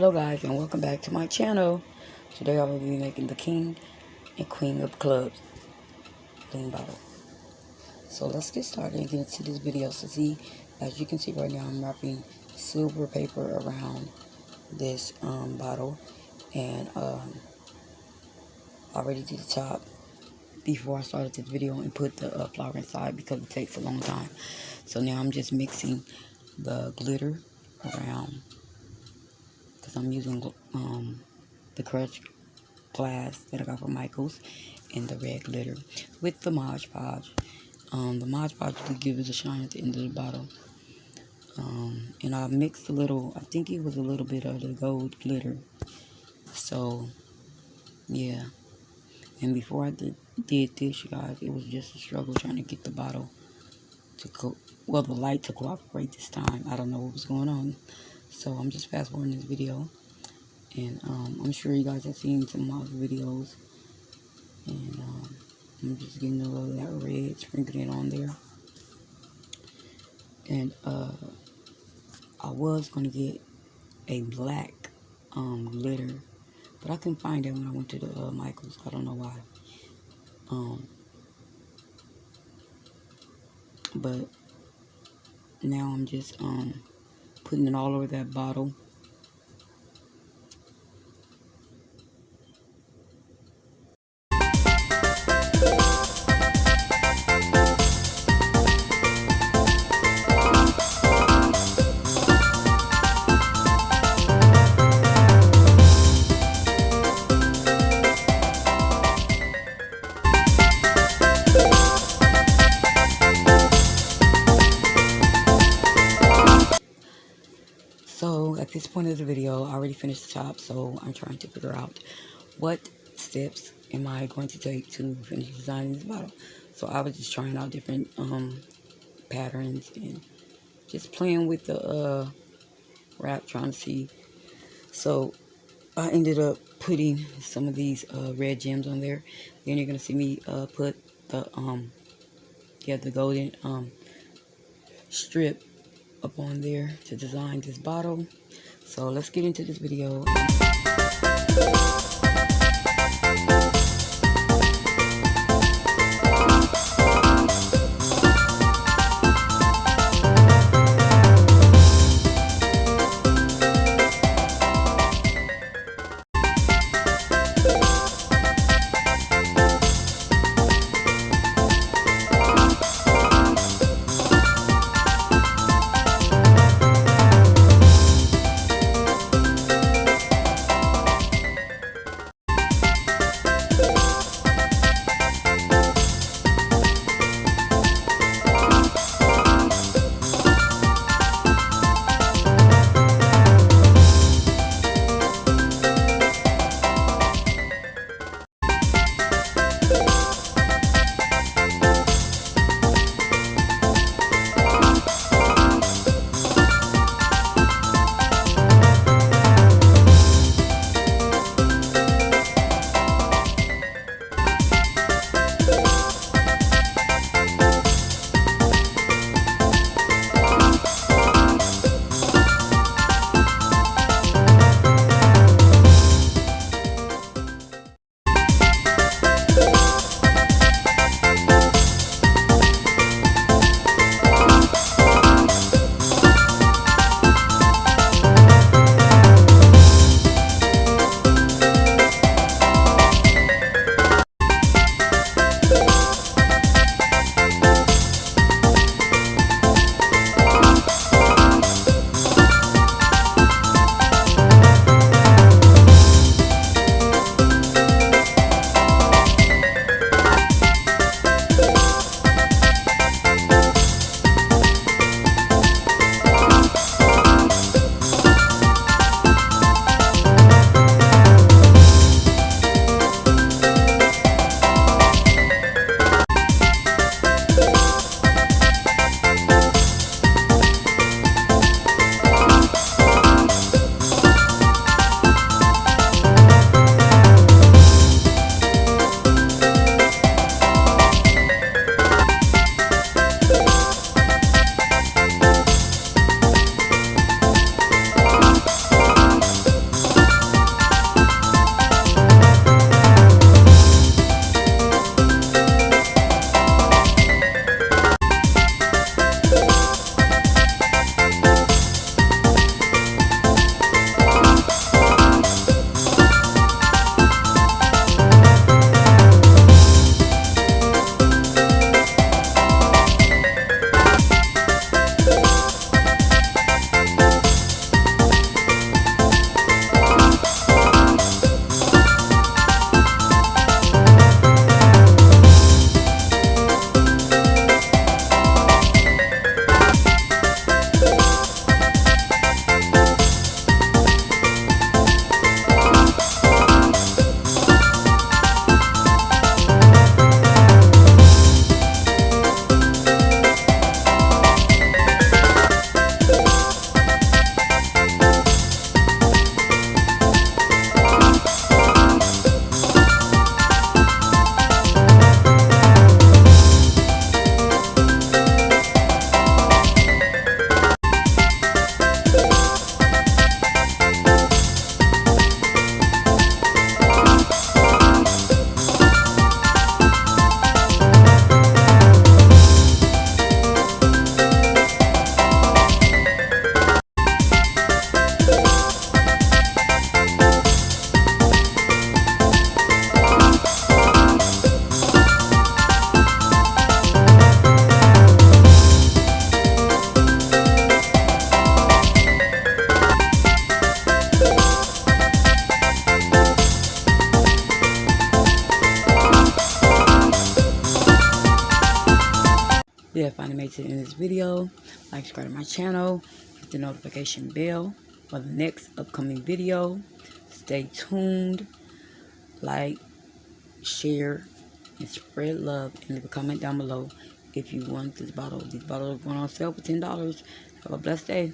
Hello guys, and welcome back to my channel. Today I will be making the King and Queen of Clubs Bling bottle. So let's get started and get into this video. So see, as you can see right now, I'm wrapping silver paper around this bottle, and already did the top before I started this video and put the flower inside because it takes a long time. So now I'm just mixing the glitter around, because I'm using the crushed glass that I got from Michael's and the red glitter with the Mod Podge. The Mod Podge to give it a shine at the end of the bottle. And I mixed a little, I think it was a little bit of the gold glitter. So, yeah. And before I did this, you guys, it was just a struggle trying to get the bottle to the light to cooperate this time. I don't know what was going on. So I'm just fast forwarding this video. And I'm sure you guys have seen some of my videos. And I'm just getting a little of that red, sprinkling it on there. And I was going to get a black glitter, but I couldn't find it when I went to the Michael's. I don't know why. But now I'm just putting it all over that bottle. So at this point of the video, I already finished the top, so I'm trying to figure out what steps am I going to take to finish designing this bottle. So I was just trying out different patterns and just playing with the wrap, trying to see. So I ended up putting some of these red gems on there. Then you're gonna see me put the the golden strip up on there to design this bottle. So let's get into this video. Yeah, finally made it to the end of this video. Like, subscribe to my channel. Hit the notification bell for the next upcoming video. Stay tuned. Like, share, and spread love. And leave a comment down below if you want this bottle. These bottles are going on sale for $10. Have a blessed day.